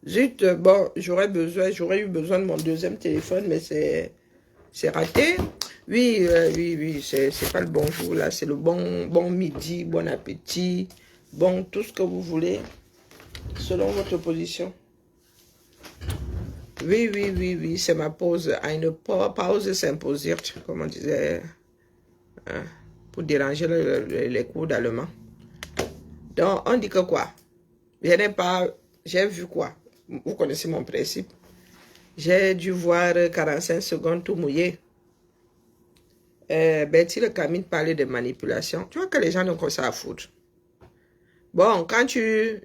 Zut, bon, j'aurais eu besoin de mon deuxième téléphone, mais c'est raté. Oui, oui, c'est pas le bonjour là, c'est le bon midi, bon appétit, bon tout ce que vous voulez, selon votre position. Oui, oui, c'est ma pause. Une pause symposierte, comme on disait, hein, pour déranger les cours d'allemand. Donc, on dit que quoi? Je n'ai pas, j'ai vu quoi? Vous connaissez mon principe. J'ai dû voir 45 secondes tout mouillé. Betty le Camille parlait de manipulation. Tu vois que les gens n'ont que ça à foutre. Bon,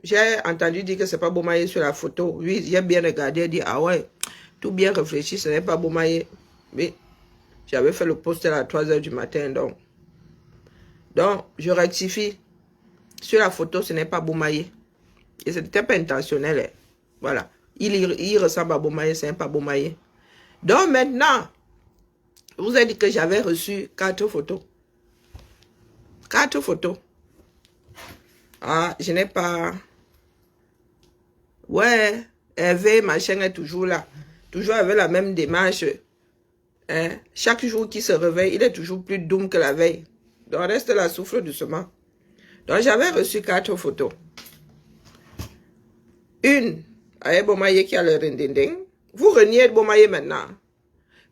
j'ai entendu dire que c'est pas Bomaye sur la photo. Oui, j'ai bien regardé et dit, ah ouais, tout bien réfléchi, ce n'est pas Bomaye. Mais j'avais fait le post à 3 h du matin, donc. Donc, je rectifie. Sur la photo, ce n'est pas Bomaye. Et ce n'était pas intentionnel. Hein. Voilà. Il ressemble à Bomaye, ce n'est pas Bomaye. Donc maintenant, je vous ai dit que j'avais reçu 4 photos. 4 photos. Ah, je n'ai pas... Ouais, Hervé, machin est toujours là. Toujours avec la même démarche. Hein? Chaque jour qu'il se réveille, il est toujours plus doux que la veille. Donc reste là, souffle doucement. Donc j'avais reçu 4 photos. Une, avec Bomaye qui a le rindinding. Vous reniez Bomaye maintenant.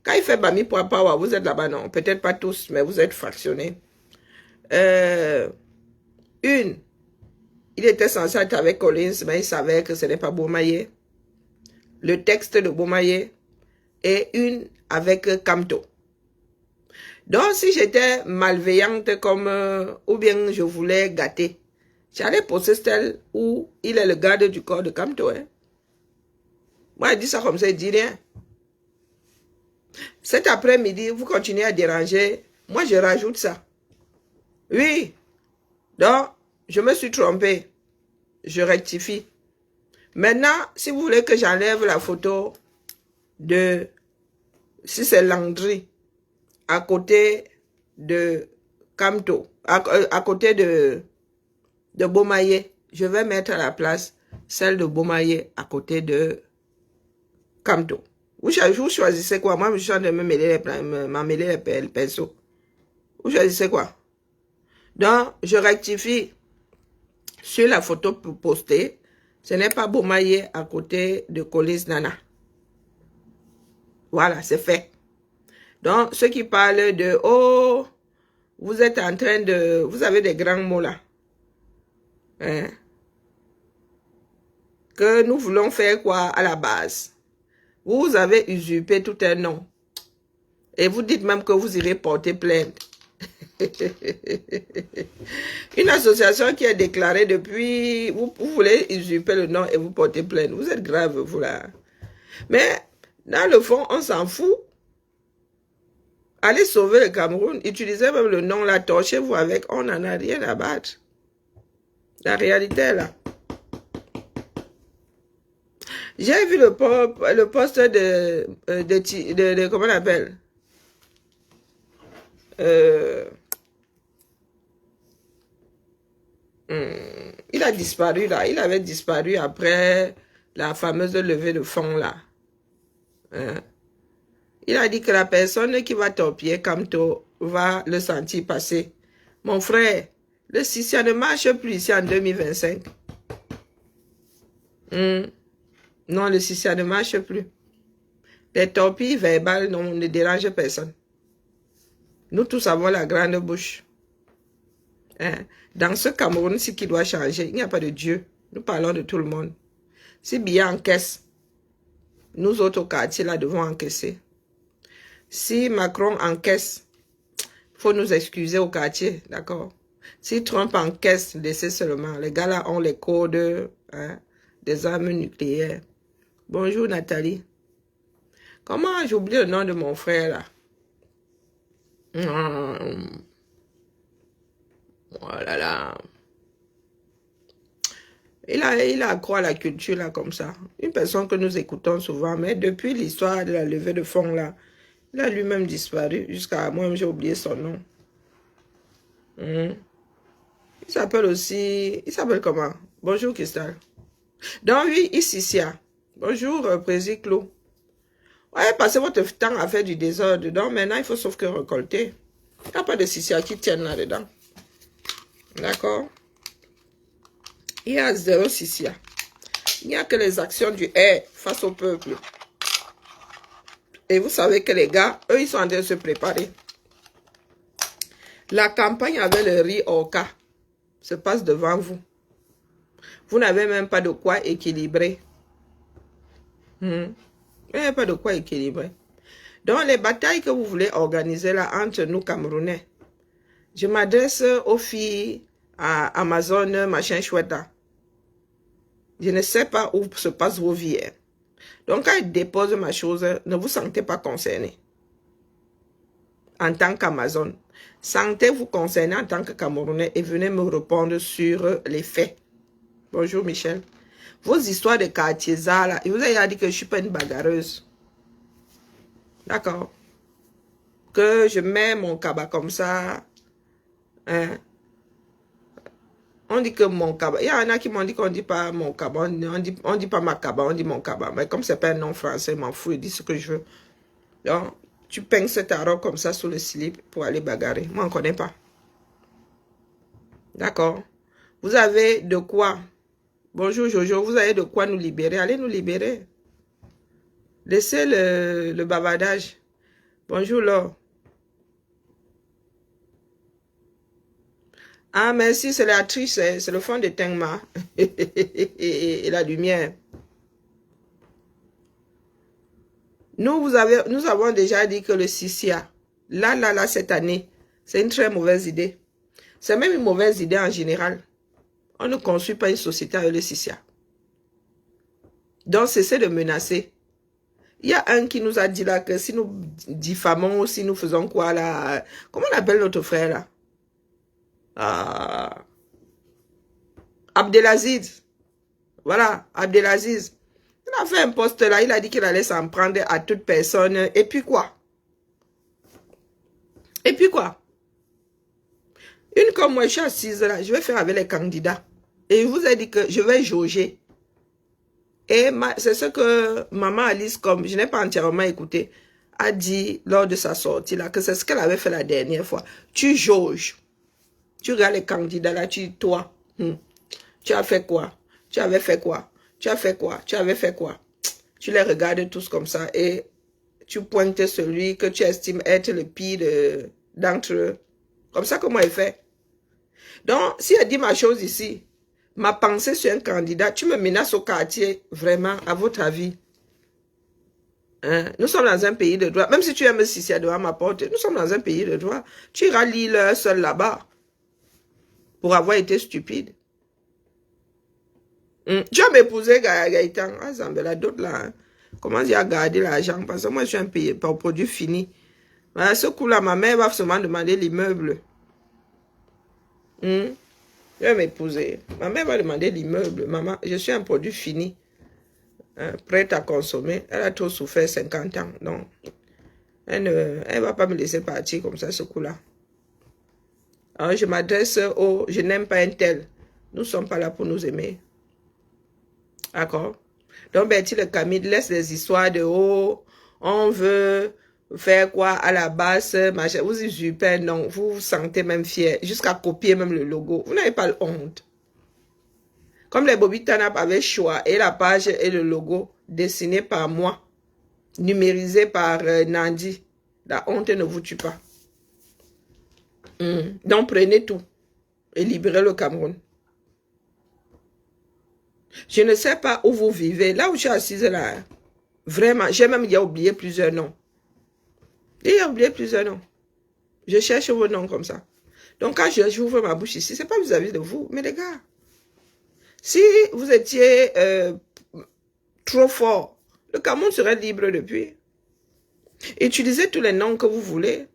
Quand il fait Bami Poipawa, vous êtes là-bas, non? Peut-être pas tous, mais vous êtes fractionnés. Une, il était censé être avec Collins, mais il savait que ce n'est pas Bomaye. Le texte de Bomaye. Et une avec Kamto. Donc, si j'étais malveillante comme, ou bien je voulais gâter, j'allais poster celle où il est le garde du corps de Kamto. Hein. Moi, il dit ça comme ça, il dit rien. Cet après-midi, vous continuez à déranger. Moi, je rajoute ça. Oui. Donc, je me suis trompée. Je rectifie. Maintenant, si vous voulez que j'enlève la photo de, si c'est Landry, à côté de Kamto, à côté de Bomaye, je vais mettre à la place celle de Bomaye à côté de Kamto. Vous choisissez quoi? Moi, je suis en train de m'emmêler les pinceaux. Vous choisissez quoi? Donc, je rectifie sur la photo postée. Ce n'est pas Bomaye à côté de Colis Nana. Voilà, c'est fait. Donc, ceux qui parlent de « Oh, vous êtes en train de... Vous avez des grands mots là. Hein? Que nous voulons faire quoi à la base? Vous avez usurpé tout un nom. Et vous dites même que vous irez porter plainte. Une association qui est déclarée depuis... Vous voulez usurper le nom et vous portez plainte. Vous êtes grave, vous là. Mais, dans le fond, on s'en fout. Allez sauver le Cameroun. Utilisez même le nom là. Torchez-vous avec. On n'en a rien à battre. La réalité est là. J'ai vu le poste de comment on appelle? Il a disparu là. Il avait disparu après la fameuse levée de fonds là. Hein? Il a dit que la personne qui va torpiller Kamto va le sentir passer. Mon frère, le Sissia ne marche plus ici en 2025. Non, le Sissia ne marche plus. Les torpilles verbales ne dérangent personne. Nous tous avons la grande bouche. Hein? Dans ce Cameroun, ce qui doit changer, il n'y a pas de Dieu. Nous parlons de tout le monde. Si Biya encaisse, nous autres au quartier là devons encaisser. Si Macron encaisse, il faut nous excuser au quartier, d'accord? Si Trump encaisse, laissez seulement. Les gars là ont les codes hein, des armes nucléaires. Bonjour Nathalie. Comment j'oublie le nom de mon frère là? Oh là là. Il a accro à la culture là comme ça. Une personne que nous écoutons souvent, mais depuis l'histoire de la levée de fonds là, il a lui-même disparu. Jusqu'à moi, j'ai oublié son nom. Il s'appelle aussi... Il s'appelle comment? Bonjour, Cristal. Donc, oui, ici, Bonjour, Président Clos. Ouais, passez votre temps à faire du désordre dedans. Maintenant, il faut sauf que récolter. Il n'y a pas de Sissia qui tiennent là-dedans. D'accord? Il y a zéro Sissia. Il n'y a que les actions du air face au peuple. Et vous savez que les gars, eux, ils sont en train de se préparer. La campagne avec le riz Orca se passe devant vous. Vous n'avez même pas de quoi équilibrer. Vous n'avez pas de quoi équilibrer. Donc, les batailles que vous voulez organiser là entre nous, Camerounais, je m'adresse aux filles à Amazon, machin chouette là. Je ne sais pas où se passent vos vies. Donc, quand ils déposent ma chose, ne vous sentez pas concerné. En tant qu'Amazon. Sentez-vous concerné en tant que Camerounais et venez me répondre sur les faits. Bonjour Michel. Vos histoires de quartier là, il vous a dit que je ne suis pas une bagarreuse. D'accord. Que je mets mon cabas comme ça. Hein. On dit que mon cabas. Il y en a qui m'ont dit qu'on ne dit pas mon cabas. On dit pas ma cabas, on dit mon cabas. Mais comme ce n'est pas un nom français, je m'en fous, je dis ce que je veux. Donc, tu pinces ta robe comme ça sous le slip pour aller bagarrer. Moi, on ne connaît pas. D'accord. Vous avez de quoi? Bonjour Jojo, vous avez de quoi nous libérer? Allez nous libérer. Laissez le bavardage. Bonjour Laure. Ah, merci, c'est l'actrice, c'est le fond de Tengma. Et la lumière. Nous avons déjà dit que le Sissia, là, cette année, c'est une très mauvaise idée. C'est même une mauvaise idée en général. On ne construit pas une société avec le Sissia. Donc, cessez de menacer. Il y a un qui nous a dit là que si nous diffamons, si nous faisons quoi là, comment on appelle notre frère là? Abdelaziz. Voilà, Abdelaziz. Il a fait un poste là, il a dit qu'il allait s'en prendre à toute personne. Et puis quoi? Et puis quoi? Une comme moi, je suis assise là, je vais faire avec les candidats. Et je vous ai dit que je vais jauger. Et c'est ce que maman Alice, comme je n'ai pas entièrement écouté, a dit lors de sa sortie là, que c'est ce qu'elle avait fait la dernière fois. Tu jauges. Tu regardes les candidats là, tu dis, toi, tu as fait quoi? Tu avais fait quoi? Tu as fait quoi? Tu avais fait quoi? Tu les regardes tous comme ça et tu pointes celui que tu estimes être le pire d'entre eux. Comme ça que moi je fais. Donc, si elle dit ma chose ici, ma pensée sur un candidat, tu me menaces au quartier, vraiment, à votre avis. Hein? Nous sommes dans un pays de droit. Même si tu aimes Sissia devant ma porte, nous sommes dans un pays de droit. Tu iras lire seul là-bas pour avoir été stupide. Tu vas m'épouser Gaëtan. Ah, Zambela, d'autres là. Hein? Comment dire à garder l'argent? Parce que moi, je suis un pays par produit fini. À ce coup-là, ma mère va seulement demander l'immeuble. Je vais m'épouser. Ma mère va demander l'immeuble. Maman, je suis un produit fini. Prête à consommer. Elle a trop souffert 50 ans. Donc, elle ne va pas me laisser partir comme ça, ce coup-là. Alors, je m'adresse au... Je n'aime pas un tel. Nous ne sommes pas là pour nous aimer. D'accord? Donc, Betty le Camille laisse des histoires de oh, on veut faire quoi à la base, machin. Vous usurpez, non, vous vous sentez même fier, jusqu'à copier même le logo. Vous n'avez pas honte. Comme les Bobby Tanap avaient choix et la page et le logo dessiné par moi, numérisé par Nandi. La honte ne vous tue pas. Donc, prenez tout et libérez le Cameroun. Je ne sais pas où vous vivez. Là où je suis assise là, vraiment, j'ai même oublié plusieurs noms. J'ai oublié plusieurs noms. Je cherche vos noms comme ça. Donc quand j'ouvre ma bouche ici, ce n'est pas vis-à-vis de vous, mais les gars, si vous étiez trop fort, le Cameroun serait libre depuis. Utilisez tous les noms que vous voulez.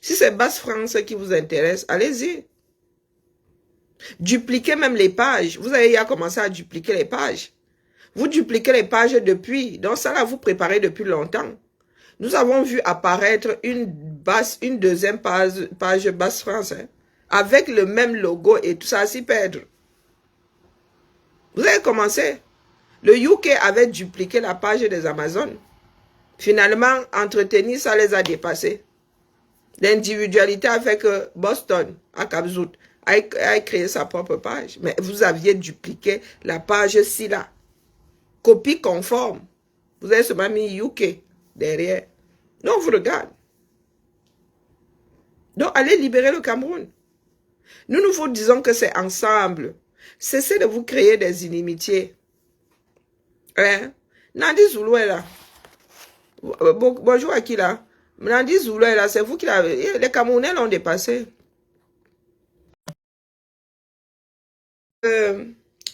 Si c'est Basse-France qui vous intéresse, allez-y. Dupliquez même les pages. Vous avez déjà commencé à dupliquer les pages. Vous dupliquez les pages depuis. Donc ça là, vous préparez depuis longtemps. Nous avons vu apparaître une deuxième page Basse France. Hein, avec le même logo et tout ça, s'y perdre. Vous avez commencé. Le UK avait dupliqué la page des Amazones. Finalement, entretenir, ça les a dépassés. L'individualité a fait que Boston, à Kapzout, a créé sa propre page. Mais vous aviez dupliqué la page-ci là. Copie conforme. Vous avez seulement mis UK derrière. Non, on vous regarde. Donc, allez libérer le Cameroun. Nous vous disons que c'est ensemble. Cessez de vous créer des inimitiés. Hein? Nandi Zoulou est là. Bonjour à qui là? Nandi Zoulou est là, c'est vous qui l'avez. Les Camerounais l'ont dépassé.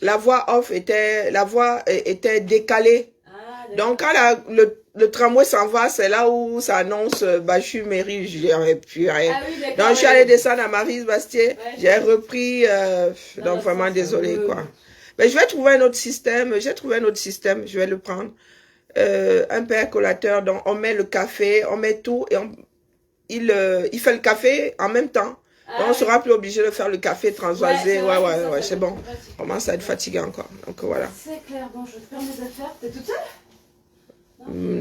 La voix off était, était décalée. Ah, donc quand le tramway s'en va, c'est là où ça annonce Bachu Mairie. Puis rien. Ah oui, donc je suis allée descendre à Maryse-Bastier. Ouais, j'ai repris. Donc vraiment désolé quoi. Mais je vais trouver un autre système. J'ai trouvé un autre système. Je vais le prendre. Un percolateur. Donc on met le café, on met tout et il fait le café en même temps. Ah, donc, on ne sera plus obligé de faire le café transvasé. Ouais, c'est bon. On commence à être fatigué encore. Donc voilà. C'est clair. Bon, je ferme mes affaires. T'es toute seule?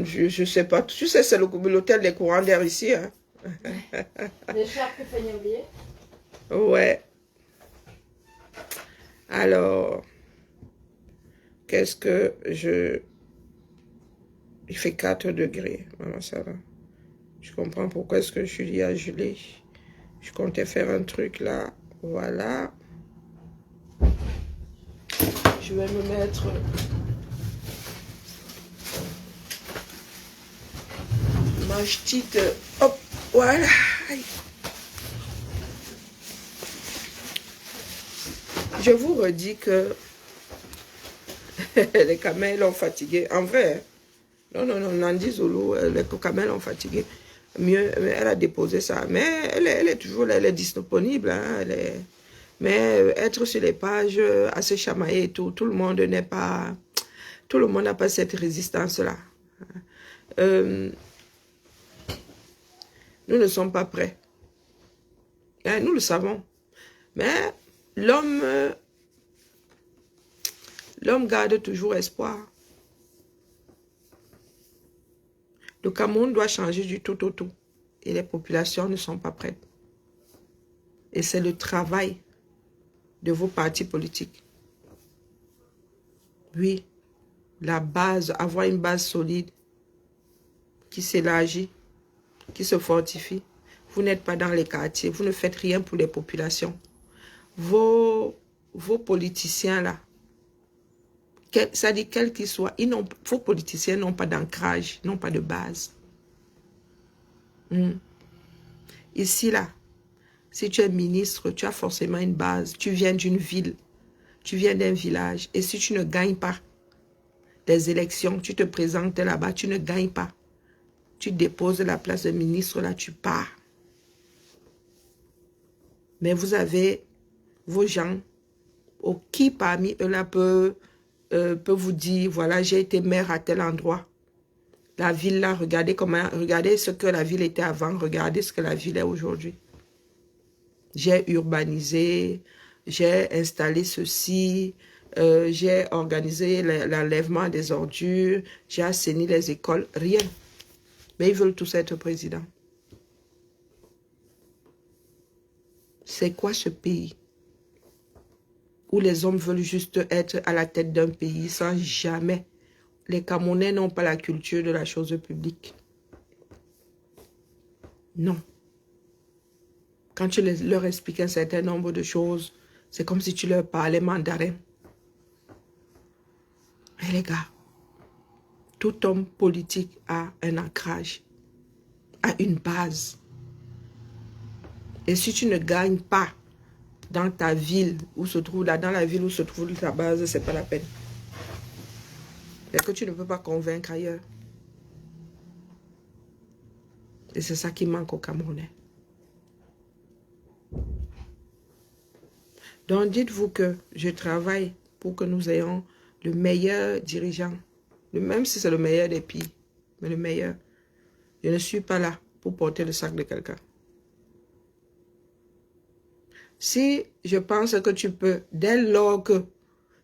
Je ne sais pas. Tu sais, c'est l'hôtel des courants d'air ici. Hein. Les charpes que Fanny a oubliées? Ouais. Alors, qu'est-ce que je... Il fait 4 degrés. Voilà, ça va. Je comprends pourquoi est-ce que je suis à geler. Je comptais faire un truc là. Voilà. Je vais me mettre... ma petite... Hop, voilà. Je vous redis que les camels ont fatigué. En vrai, non, Nandi Zoulou, les camels ont fatigué. Mieux, elle a déposé ça. Mais elle est toujours là, elle est disponible. Hein, mais être sur les pages, à se chamailler et tout, tout le monde n'est pas... Tout le monde n'a pas cette résistance-là. Nous ne sommes pas prêts. Hein, nous le savons. Mais l'homme garde toujours espoir. Le Cameroun doit changer du tout au tout. Et les populations ne sont pas prêtes. Et c'est le travail de vos partis politiques. Oui, la base, avoir une base solide qui s'élargit, qui se fortifie. Vous n'êtes pas dans les quartiers, vous ne faites rien pour les populations. Vos politiciens là, ça dit quels qu'ils soient, vos politiciens n'ont pas d'ancrage, n'ont pas de base. Ici là, si tu es ministre, tu as forcément une base. Tu viens d'une ville, tu viens d'un village. Et si tu ne gagnes pas des élections, tu te présentes là-bas, tu ne gagnes pas. Tu déposes la place de ministre, là, tu pars. Mais vous avez vos gens, qui parmi eux là peut vous dire, voilà, j'ai été maire à tel endroit. La ville là, regardez ce que la ville était avant, regardez ce que la ville est aujourd'hui. J'ai urbanisé, j'ai installé ceci, j'ai organisé l'enlèvement des ordures, j'ai assaini les écoles, rien. Mais ils veulent tous être présidents. C'est quoi ce pays où les hommes veulent juste être à la tête d'un pays sans jamais... Les Camerounais n'ont pas la culture de la chose publique. Non. Quand tu leur expliques un certain nombre de choses, c'est comme si tu leur parlais mandarin. Et les gars, tout homme politique a un ancrage, a une base. Et si tu ne gagnes pas dans ta ville où se trouve là, dans la ville où se trouve ta base, c'est pas la peine. C'est que tu ne peux pas convaincre ailleurs. Et c'est ça qui manque au Camerounais. Donc dites-vous que je travaille pour que nous ayons le meilleur dirigeant. Même si c'est le meilleur des pays, mais le meilleur. Je ne suis pas là pour porter le sac de quelqu'un. Si je pense que tu peux, dès lors que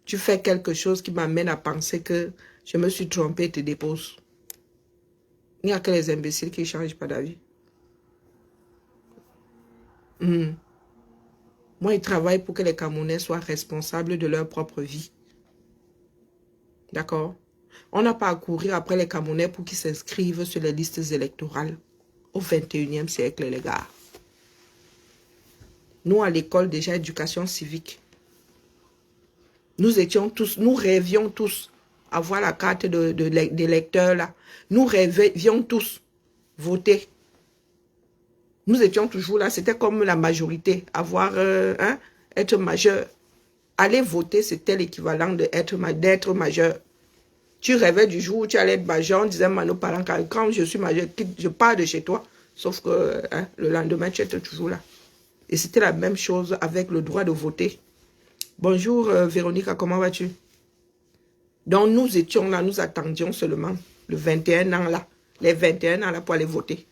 tu fais quelque chose qui m'amène à penser que je me suis trompé et te dépose. Il n'y a que les imbéciles qui ne changent pas d'avis. Moi, ils travaillent pour que les Camerounais soient responsables de leur propre vie. D'accord? On n'a pas à courir après les Camerounais pour qu'ils s'inscrivent sur les listes électorales au 21e siècle, les gars. Nous, à l'école, déjà, éducation civique. Nous étions tous, nous rêvions tous avoir la carte d'électeur là. Nous rêvions tous voter. Nous étions toujours là, c'était comme la majorité, être majeur. Aller voter, c'était l'équivalent d'être majeur. Tu rêvais du jour où tu allais être majeur, on disait à nos parents, quand je suis majeur, je pars de chez toi. Sauf que le lendemain, tu étais toujours là. Et c'était la même chose avec le droit de voter. Bonjour Véronica, comment vas-tu? Donc nous étions là, nous attendions seulement le 21 ans là, les 21 ans là pour aller voter.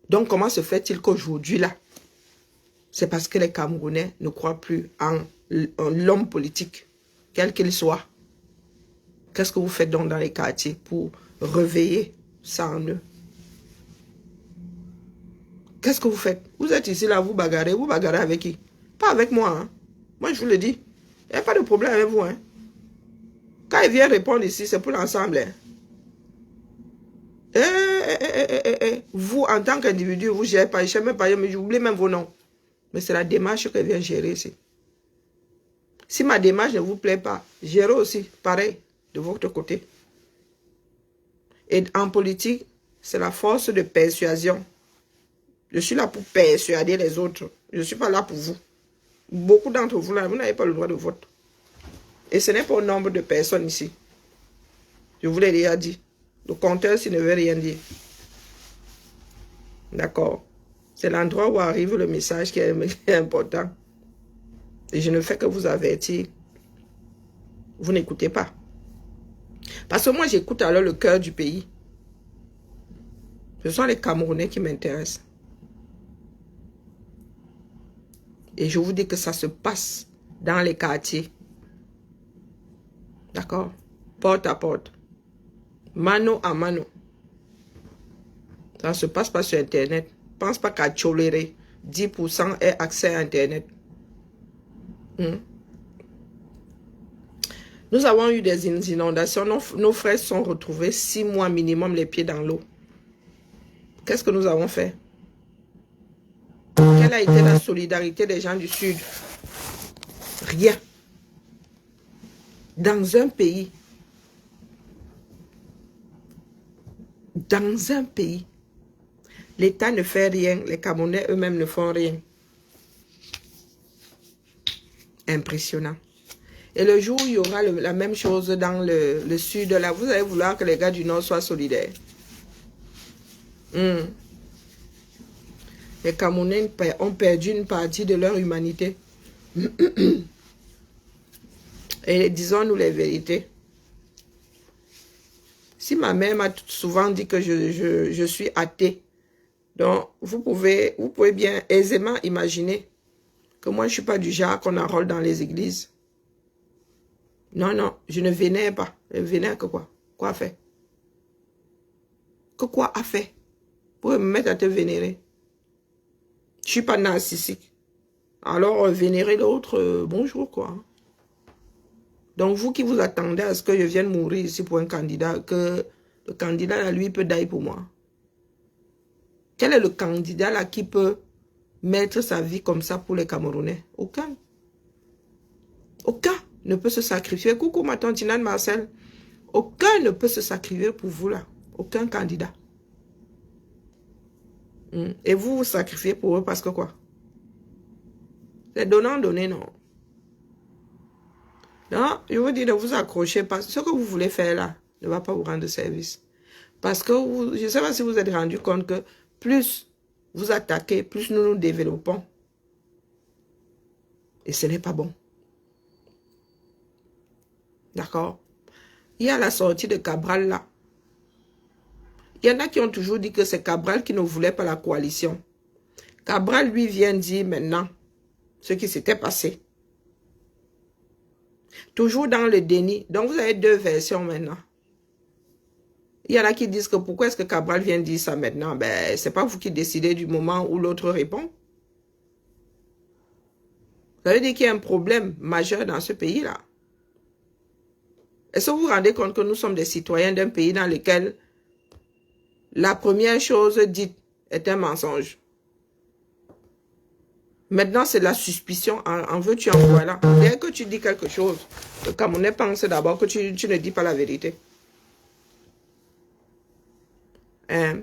Donc comment se fait-il qu'aujourd'hui là, c'est parce que les Camerounais ne croient plus en l'homme politique, quel qu'il soit. Qu'est-ce que vous faites donc dans les quartiers pour réveiller ça en eux? Qu'est-ce que vous faites? Vous êtes ici là, vous bagarrez avec qui? Pas avec moi, hein. Moi, je vous le dis, il n'y a pas de problème avec vous. Hein. Quand il vient répondre ici, c'est pour l'ensemble. Hein. Vous, en tant qu'individu, vous ne gérez pas, je ne sais même pas, mais j'oublie même vos noms. Mais c'est la démarche que vient gérer ici. Si ma démarche ne vous plaît pas, gérez aussi, pareil, de votre côté. Et en politique, c'est la force de persuasion. Je suis là pour persuader les autres. Je ne suis pas là pour vous. Beaucoup d'entre vous, là, vous n'avez pas le droit de vote. Et ce n'est pas au nombre de personnes ici. Je vous l'ai déjà dit. Le compteur, s'il ne veut rien dire. D'accord. C'est l'endroit où arrive le message qui est important. Et je ne fais que vous avertir. Vous n'écoutez pas. Parce que moi, j'écoute alors le cœur du pays. Ce sont les Camerounais qui m'intéressent. Et je vous dis que ça se passe dans les quartiers. D'accord? Porte à porte. Mano à mano. Ça ne se passe pas sur Internet. Pense pas qu'à Tcholéré, 10% est accès à Internet. Nous avons eu des inondations. Nos frères sont retrouvés 6 mois minimum les pieds dans l'eau. Qu'est-ce que nous avons fait? Quelle a été la solidarité des gens du Sud? Rien. Dans un pays, l'État ne fait rien, les Camerounais eux-mêmes ne font rien. Impressionnant. Et le jour où il y aura la même chose dans le Sud, là, vous allez vouloir que les gars du Nord soient solidaires. Les Camerounais ont perdu une partie de leur humanité. Et disons-nous les vérités. Si ma mère m'a souvent dit que je suis athée, donc vous pouvez bien aisément imaginer que moi je ne suis pas du genre qu'on enrôle dans les églises. Non, non, je ne vénère pas. Je vénère que quoi? Quoi a fait? Que quoi a fait? Pour me mettre à te vénérer. Je ne suis pas narcissique. Alors, vénérer l'autre, bonjour, quoi. Donc, vous qui vous attendez à ce que je vienne mourir ici pour un candidat, que le candidat, là, lui, peut die pour moi. Quel est le candidat, là, qui peut mettre sa vie comme ça pour les Camerounais? Aucun. Aucun ne peut se sacrifier. Coucou, ma tante Tinane Marcel. Aucun ne peut se sacrifier pour vous, là. Aucun candidat. Et vous vous sacrifiez pour eux parce que quoi? C'est donnant-donné, non? Non, je vous dis de vous accrocher parce que ce que vous voulez faire là ne va pas vous rendre service. Parce que je ne sais pas si vous êtes rendu compte que plus vous attaquez, plus nous nous développons. Et ce n'est pas bon. D'accord? Il y a la sortie de Cabral là. Il y en a qui ont toujours dit que c'est Cabral qui ne voulait pas la coalition. Cabral lui vient dire maintenant ce qui s'était passé. Toujours dans le déni. Donc, vous avez deux versions maintenant. Il y en a qui disent que pourquoi est-ce que Cabral vient dire ça maintenant? Ben, c'est pas vous qui décidez du moment où l'autre répond. Ça veut dire qu'il y a un problème majeur dans ce pays-là. Est-ce que vous vous rendez compte que nous sommes des citoyens d'un pays dans lequel la première chose dite est un mensonge? Maintenant, c'est la suspicion. En veux-tu, en voilà. Dès que tu dis quelque chose, le Camerounais pense d'abord que tu ne dis pas la vérité. Hein?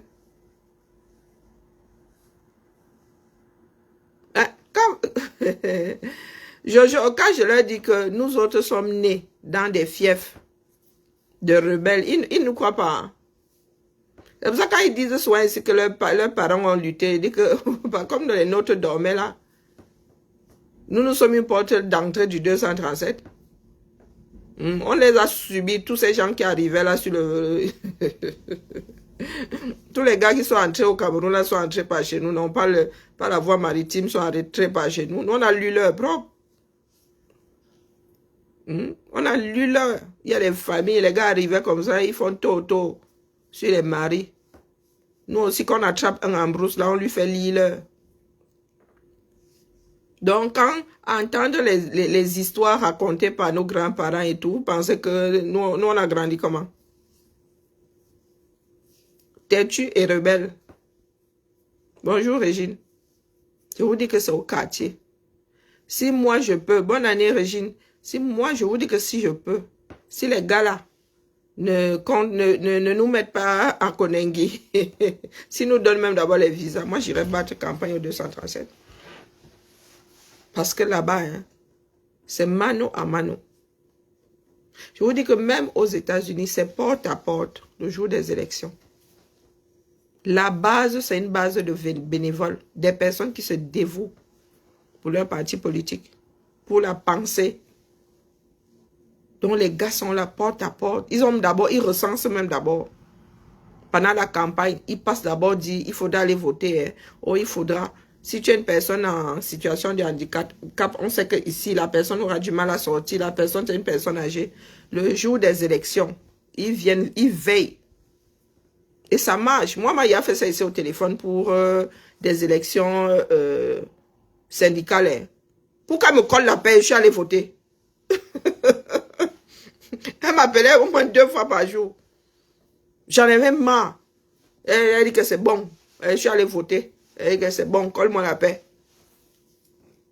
Hein? Quand je leur dis que nous autres sommes nés dans des fiefs de rebelles, ils ne croient pas. Hein? C'est pour ça quand ils disent souvent ici que leurs parents ont lutté, ils disent que, comme les nôtres dormaient là, nous sommes une porte d'entrée du 237. On les a subis, tous ces gens qui arrivaient là sur le... Tous les gars qui sont entrés au Cameroun là sont entrés par chez nous, non pas la voie maritime, sont entrés par chez nous. Nous, on a lu leur propre. On a lu leur. Il y a des familles, les gars arrivaient comme ça, ils font toto sur les maris. Nous aussi, quand on attrape un embrousse, là, on lui fait lire leur. Donc, quand entendre les histoires racontées par nos grands-parents et tout, pensez que nous on a grandi comment? Têtu et rebelle. Bonjour Régine. Je vous dis que c'est au quartier. Si moi je peux, bonne année Régine, si moi je vous dis que si je peux, si les gars là ne nous mettent pas à Konengi, si nous donnent même d'abord les visas, moi j'irai battre campagne au 237. Parce que là-bas, hein, c'est mano à mano. Je vous dis que même aux États-Unis, c'est porte à porte le jour des élections. La base, c'est une base de bénévoles, des personnes qui se dévouent pour leur parti politique, pour la pensée. Donc les gars sont là porte à porte. Ils recensent même d'abord. Pendant la campagne, ils passent d'abord dire, il faudra aller voter. Hein. Oh, il faudra... Si tu es une personne en situation de handicap, on sait que ici la personne aura du mal à sortir. La personne, c'est une personne âgée. Le jour des élections, ils viennent, ils veillent. Et ça marche. Moi, il a fait ça ici au téléphone pour des élections syndicales. Hein. Pourquoi elle me colle la paix? Je suis allé voter. Elle m'appelait au moins 2 fois par jour. J'en avais marre. Elle dit que c'est bon. Je suis allé voter. Elle dit que c'est bon, colle-moi la paix.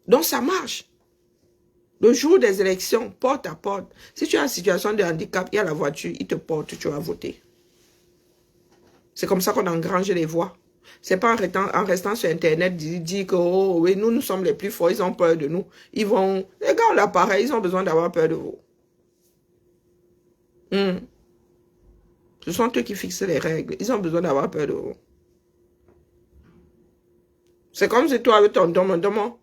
Donc ça marche. Le jour des élections, porte à porte. Si tu es en situation de handicap, il y a la voiture, il te porte, tu vas voter. C'est comme ça qu'on engrange les voix. C'est pas en restant sur Internet, dire que oh, oui, nous sommes les plus forts, ils ont peur de nous. Les gars ont l'appareil, ils ont besoin d'avoir peur de vous. Ce sont eux qui fixent les règles. Ils ont besoin d'avoir peur de vous. C'est comme si toi, avec ton domo,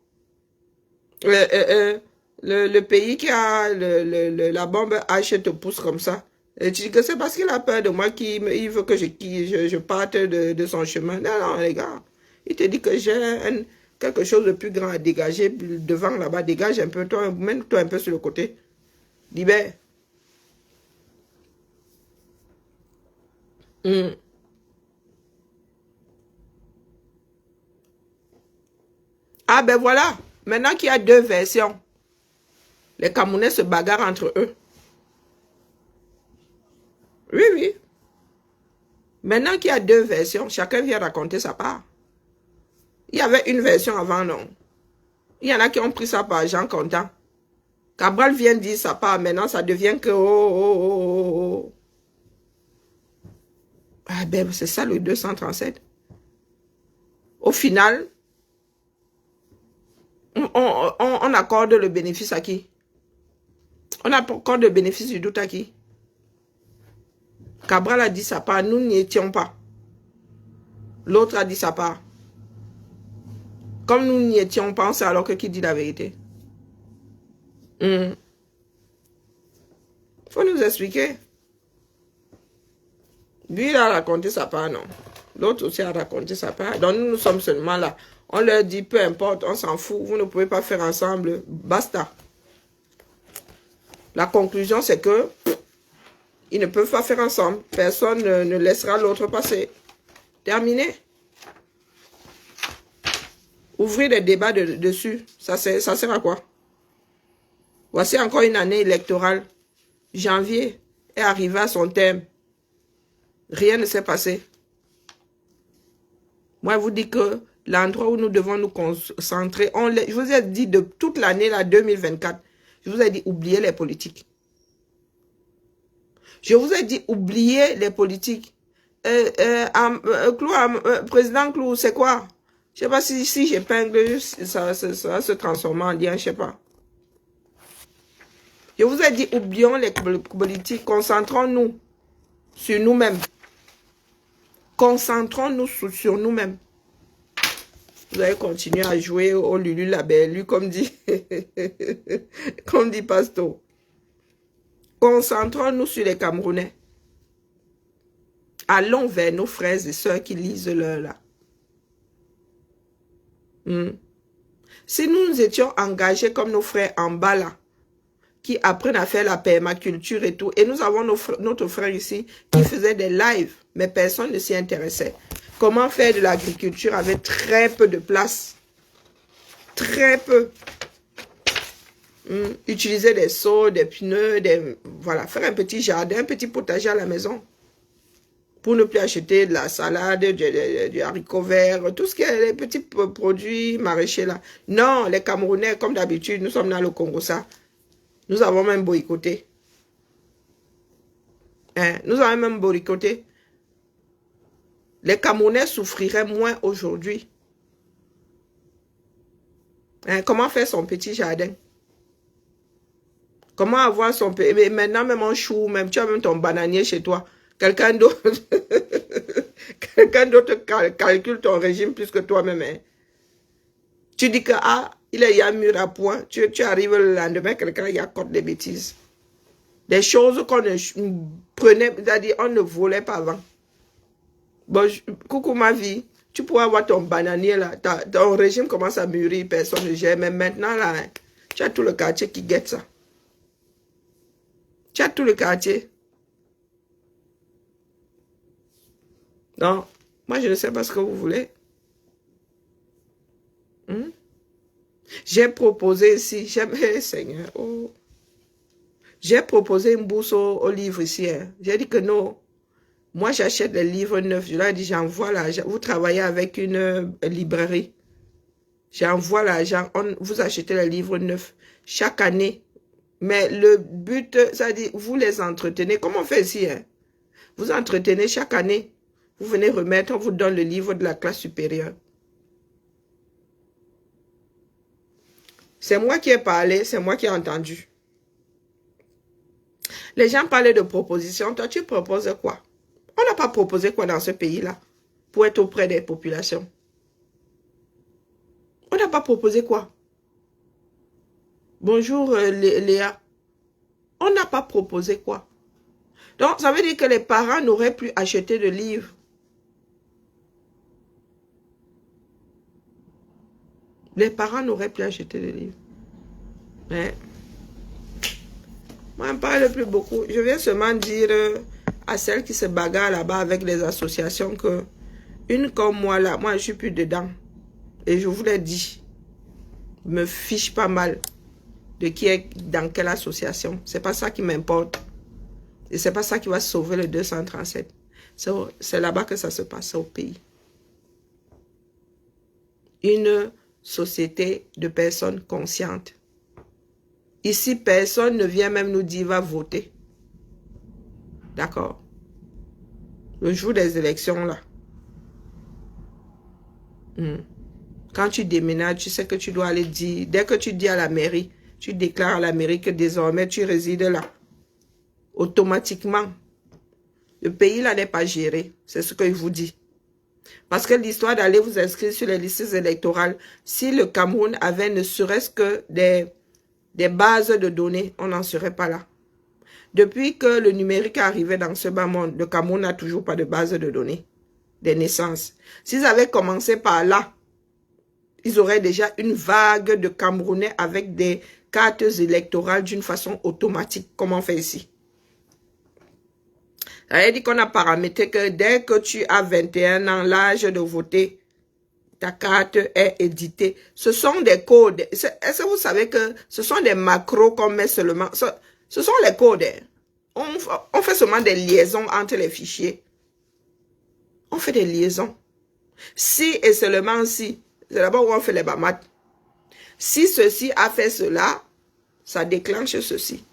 le pays qui a la bombe H te pousse comme ça. Et tu dis que c'est parce qu'il a peur de moi qu'il veut que je parte de son chemin. Non, non, les gars. Il te dit que j'ai quelque chose de plus grand à dégager devant là-bas. Dégage un peu, toi, mène-toi un peu sur le côté. Libère. Ah ben voilà, maintenant qu'il y a 2 versions, les Camerounais se bagarrent entre eux. Oui, oui. Maintenant qu'il y a 2 versions, chacun vient raconter sa part. Il y avait une version avant, non? Il y en a qui ont pris ça par Jean Content. Cabral vient dire sa part, maintenant ça devient que oh. Ah ben c'est ça le 237. Au final, on accorde le bénéfice à qui? On accorde le bénéfice du doute à qui? Cabral a dit sa part, nous n'y étions pas. L'autre a dit sa part. Comme nous n'y étions pas, on sait alors que qui dit la vérité? Faut nous expliquer. Lui, il a raconté sa part, non? L'autre aussi a raconté sa part. Donc nous sommes seulement là. On leur dit, peu importe, on s'en fout. Vous ne pouvez pas faire ensemble. Basta. La conclusion, c'est que ils ne peuvent pas faire ensemble. Personne ne laissera l'autre passer. Terminé. Ouvrez des débats dessus. Ça sert à quoi? Voici encore une année électorale. Janvier est arrivé à son terme. Rien ne s'est passé. Moi, je vous dis que l'endroit où nous devons nous concentrer, je vous ai dit de toute l'année 2024, je vous ai dit oubliez les politiques. Je vous ai dit oubliez les politiques. Président Clou, c'est quoi? Je ne sais pas si j'épingle, ça va se transformer en lien, je ne sais pas. Je vous ai dit oublions les politiques, concentrons-nous sur nous-mêmes. Concentrons-nous sur nous-mêmes. Vous allez continuer à jouer au Lulu la belle, comme dit, comme dit Pasto. Concentrons-nous sur les Camerounais. Allons vers nos frères et sœurs qui lisent leur là. Si nous étions engagés comme nos frères en bas là, qui apprennent à faire la permaculture et tout, et nous avons notre frère ici qui faisait des lives, mais personne ne s'y intéressait. Comment faire de l'agriculture avec très peu de place? Très peu. Utiliser des seaux, des pneus, voilà, faire un petit jardin, un petit potager à la maison. Pour ne plus acheter de la salade, du haricot vert, tout ce qui est les petits produits maraîchers là. Non, les Camerounais, comme d'habitude, nous sommes dans le Congo, ça. Nous avons même boycotté. Nous avons même boycotté. Les Camerounais souffriraient moins aujourd'hui. Comment faire son petit jardin? Comment avoir son petit... Mais maintenant, même en chou, même, tu as même ton bananier chez toi. Quelqu'un d'autre calcule ton régime plus que toi-même. Hein. Tu dis que, il y a mûr à point. Tu arrives le lendemain, quelqu'un y accorde des bêtises. Des choses qu'on ne prenait, c'est-à-dire on ne volait pas avant. Bon, coucou ma vie, tu pourras avoir ton bananier là, ton régime commence à mûrir, personne ne gère, mais maintenant là, hein, tu as tout le quartier qui guette ça. Tu as tout le quartier. Non, moi je ne sais pas ce que vous voulez. J'ai proposé ici, Seigneur, oh. J'ai proposé une bourse au livre ici. Hein. J'ai dit que non. Moi, j'achète des livres neufs. Je leur ai dit, j'envoie l'argent. Vous travaillez avec une librairie. J'envoie l'argent. Vous achetez les livres neufs chaque année. Mais le but, ça dit, vous les entretenez. Comme on fait ici. Hein? Vous entretenez chaque année. Vous venez remettre, on vous donne le livre de la classe supérieure. C'est moi qui ai parlé, c'est moi qui ai entendu. Les gens parlaient de propositions. Toi, tu proposes quoi? On n'a pas proposé quoi dans ce pays-là pour être auprès des populations? On n'a pas proposé quoi? Bonjour Léa. On n'a pas proposé quoi? Donc, ça veut dire que les parents n'auraient plus acheté de livres. Les parents n'auraient plus acheté de livres. Mais, moi, je ne parle plus beaucoup. Je viens seulement dire à celles qui se bagarrent là-bas avec les associations que une comme moi là, moi, je ne suis plus dedans. Et je vous l'ai dit, je me fiche pas mal de qui est dans quelle association. C'est pas ça qui m'importe. Et c'est pas ça qui va sauver le 237. C'est là-bas que ça se passe au pays. Une société de personnes conscientes. Ici, personne ne vient même nous dire va voter. D'accord? Le jour des élections, là. Quand tu déménages, tu sais que tu dois aller dire, dès que tu dis à la mairie, tu déclares à la mairie que désormais tu résides là. Automatiquement, le pays là n'est pas géré. C'est ce que je vous dis. Parce que l'histoire d'aller vous inscrire sur les listes électorales, si le Cameroun avait ne serait-ce que des bases de données, on n'en serait pas là. Depuis que le numérique est arrivé dans ce bas monde, le Cameroun n'a toujours pas de base de données des naissances. S'ils avaient commencé par là, ils auraient déjà une vague de Camerounais avec des cartes électorales d'une façon automatique, comme on fait ici. Ça veut dire qu'on a paramétré que dès que tu as 21 ans, l'âge de voter, ta carte est éditée. Ce sont des codes. Est-ce que vous savez que ce sont des macros qu'on met seulement? Ce sont les codes. On fait seulement des liaisons entre les fichiers. On fait des liaisons. Si et seulement si, c'est d'abord où on fait les BAMAT. Si ceci a fait cela, ça déclenche ceci.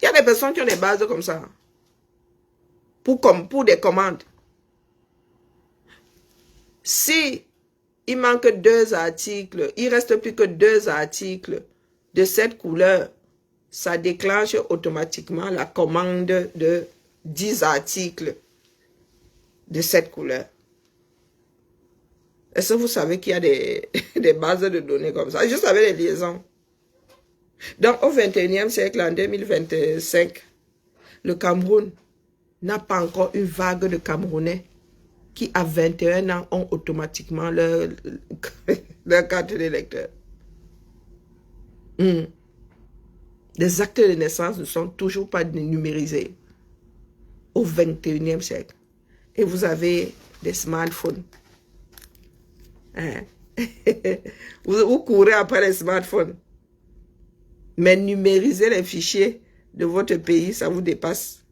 Il y a des personnes qui ont des bases comme ça. Pour des commandes. Si il manque 2 articles, il reste plus que 2 articles de cette couleur, ça déclenche automatiquement la commande de 10 articles de cette couleur. Est-ce que vous savez qu'il y a des bases de données comme ça? Juste avec les liaisons. Donc, au 21e siècle, en 2025, le Cameroun n'a pas encore une vague de Camerounais qui, à 21 ans, ont automatiquement leur carte d'électeur. Les actes de naissance ne sont toujours pas numérisés au 21e siècle. Et vous avez des smartphones. Hein? vous courez après les smartphones. Mais numériser les fichiers de votre pays, ça vous dépasse.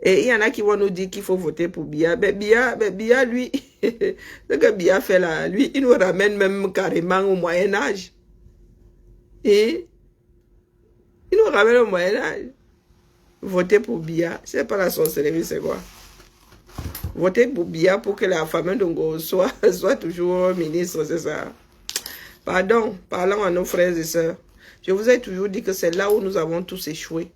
Et il y en a qui vont nous dire qu'il faut voter pour Biya. Mais Biya, lui, ce que Biya fait là, lui, il nous ramène même carrément au Moyen-Âge. Et il nous ramène au Moyen-Âge. Voter pour Biya, c'est pas la sorcellerie, c'est quoi? Voter pour Biya pour que la famille d'Ongo soit toujours ministre, c'est ça. Pardon, parlons à nos frères et sœurs. Je vous ai toujours dit que c'est là où nous avons tous échoué.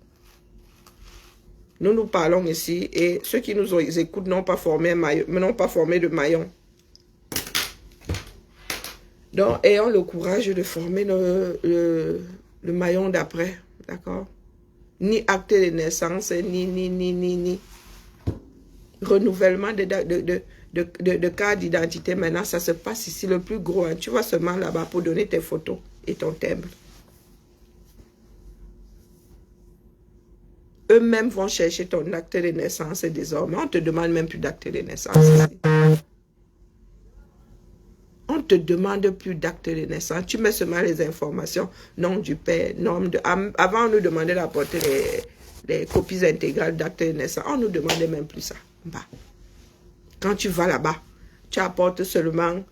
Nous parlons ici et ceux qui nous écoutent n'ont pas formé de maillon. Donc, ayons le courage de former le maillon d'après, d'accord? Ni acte de naissance, ni renouvellement de carte d'identité. Maintenant, ça se passe ici, le plus gros. Hein. Tu vas seulement là-bas pour donner tes photos et ton timbre. Eux-mêmes vont chercher ton acte de naissance et désormais, on ne te demande même plus d'acte de naissance ici. On ne te demande plus d'acte de naissance. Tu mets seulement les informations, nom du père, nom de... Avant, on nous demandait d'apporter les copies intégrales d'acte de naissance. On ne nous demandait même plus ça. Bah. Quand tu vas là-bas, tu apportes seulement,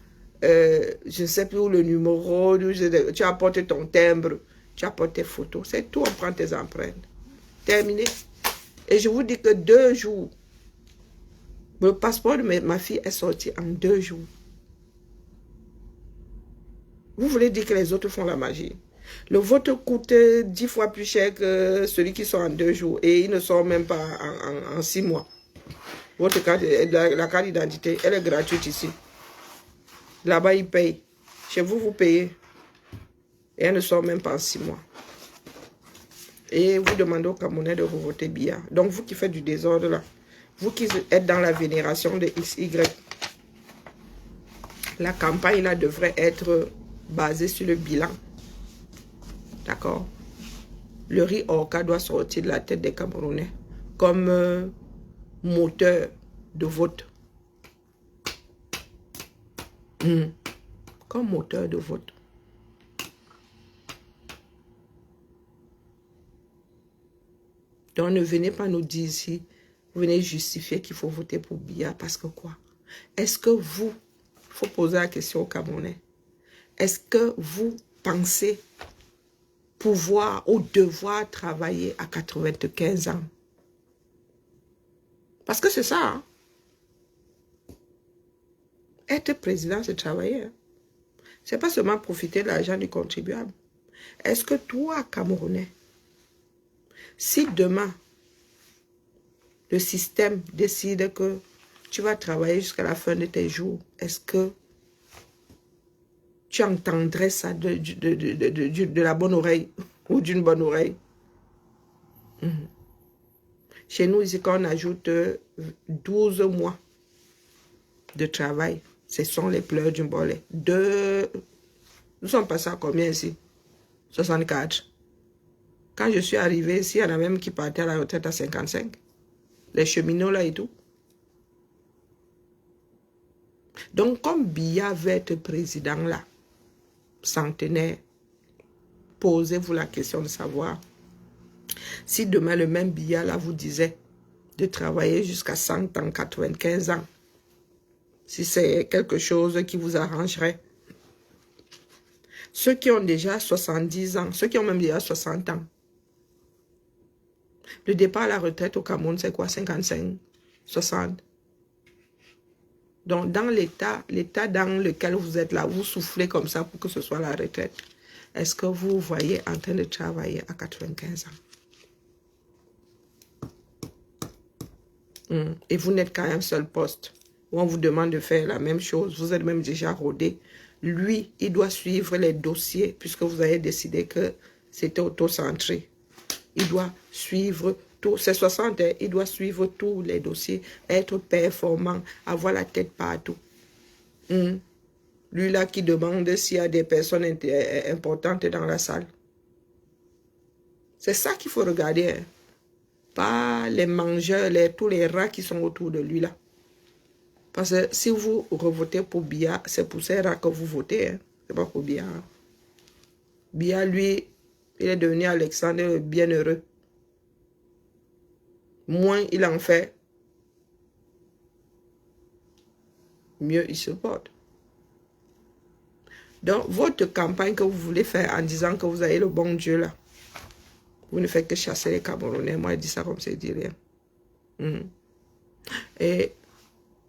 je ne sais plus où le numéro, tu apportes ton timbre, tu apportes tes photos. C'est tout, on prend tes empreintes. Terminé. Et je vous dis que 2 jours, le passeport de ma fille est sorti en 2 jours. Vous voulez dire que les autres font la magie. Le vôtre coûte 10 fois plus cher que celui qui sort en 2 jours. Et il ne sort même pas en 6 mois. Votre carte, la carte d'identité, elle est gratuite ici. Là-bas, ils payent. Chez vous, vous payez. Et elle ne sort même pas en 6 mois. Et vous demandez aux Camerounais de vous voter Biya. Donc, vous qui faites du désordre là, vous qui êtes dans la vénération de XY, la campagne là devrait être basée sur le bilan. D'accord? Le riz Orca doit sortir de la tête des Camerounais comme moteur de vote. Comme moteur de vote. Donc, ne venez pas nous dire ici, vous venez justifier qu'il faut voter pour Biya parce que quoi? Est-ce que vous, il faut poser la question aux Camerounais, est-ce que vous pensez pouvoir ou devoir travailler à 95 ans? Parce que c'est ça. Hein? Être président, c'est travailler. Hein? C'est pas seulement profiter de l'argent du contribuable. Est-ce que toi, Camerounais, si demain, le système décide que tu vas travailler jusqu'à la fin de tes jours, est-ce que tu entendrais ça de la bonne oreille ou d'une bonne oreille? Chez nous, ici, quand on ajoute 12 mois de travail, ce sont les pleurs d'une bolée. Nous sommes passés à combien ici? 64. Quand je suis arrivée, ici, il y en a même qui partaient à la retraite à 55. Les cheminots là et tout. Donc, comme Biya veut être président là, centenaire, posez-vous la question de savoir si demain le même Biya là vous disait de travailler jusqu'à 100 ans, 95 ans, si c'est quelque chose qui vous arrangerait. Ceux qui ont déjà 70 ans, ceux qui ont même déjà 60 ans, le départ à la retraite au Cameroun, c'est quoi? 55, 60. Donc, dans l'état dans lequel vous êtes là, vous soufflez comme ça pour que ce soit la retraite. Est-ce que vous voyez en train de travailler à 95 ans? Et vous n'êtes qu'à un seul poste où on vous demande de faire la même chose. Vous êtes même déjà rodé. Lui, il doit suivre les dossiers puisque vous avez décidé que c'était auto-centré. Il doit suivre tout. C'est 60, hein, il doit suivre tous les dossiers, être performant, avoir la tête partout. Lui là qui demande s'il y a des personnes importantes dans la salle. C'est ça qu'il faut regarder. Hein. Pas les mangeurs, tous les rats qui sont autour de lui là. Parce que si vous revotez pour Biya, c'est pour ces rats que vous votez. Hein. C'est pas pour Biya. Hein. Biya, lui, il est devenu Alexandre le Bienheureux. Moins il en fait, mieux il se porte. Donc, votre campagne que vous voulez faire en disant que vous avez le bon Dieu là, vous ne faites que chasser les Camerounais. Moi, je dis ça comme c'est dit rien. Et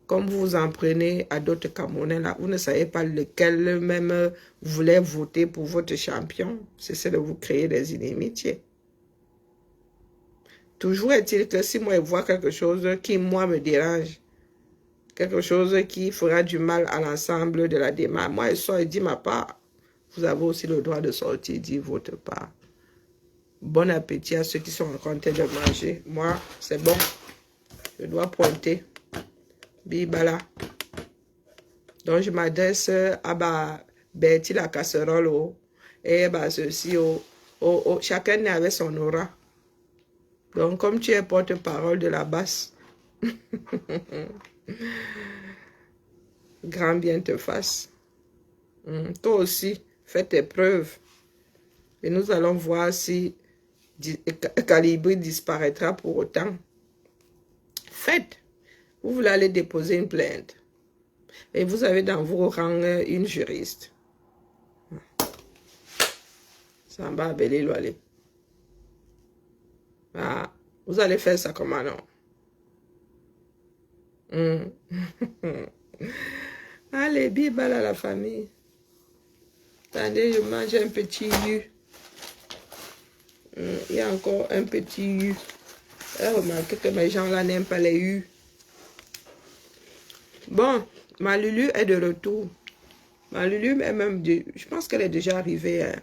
comme vous vous en prenez à d'autres Camerounais là, vous ne savez pas lequel même voulait voter pour votre champion. C'est de vous créer des inimitiés. Toujours est-il que si moi je vois quelque chose qui moi me dérange, quelque chose qui fera du mal à l'ensemble de la démarche, moi je sors et dis ma part. Vous avez aussi le droit de sortir et dire votre part. Bon appétit à ceux qui sont en train de manger. Moi, c'est bon. Je dois pointer. Bibala. Donc, je m'adresse à Betty la casserole. Et ceci. Chacun avait son aura. Donc, comme tu es porte-parole de la basse, grand bien te fasse. Toi aussi, fais tes preuves. Et nous allons voir si Calibri disparaîtra pour autant. Faites. Vous voulez aller déposer une plainte. Et vous avez dans vos rangs une juriste. Ça va appeler l'oualé. Ah, vous allez faire ça comment non? Allez, bibal à la famille. Attendez, je mange un petit jus. Il y a encore un petit jus. Remarquez que mes gens là n'aiment pas les jus. Bon, ma Lulu est de retour. Ma Lulu est même... Je pense qu'elle est déjà arrivée. Hein.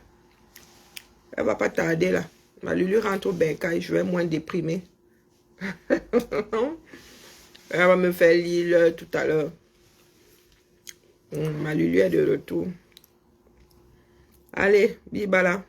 Elle va pas tarder là. Ma Lulu rentre au bercail. Je vais moins déprimer. Elle va me faire lire tout à l'heure. Ma Lulu est de retour. Allez, bibala.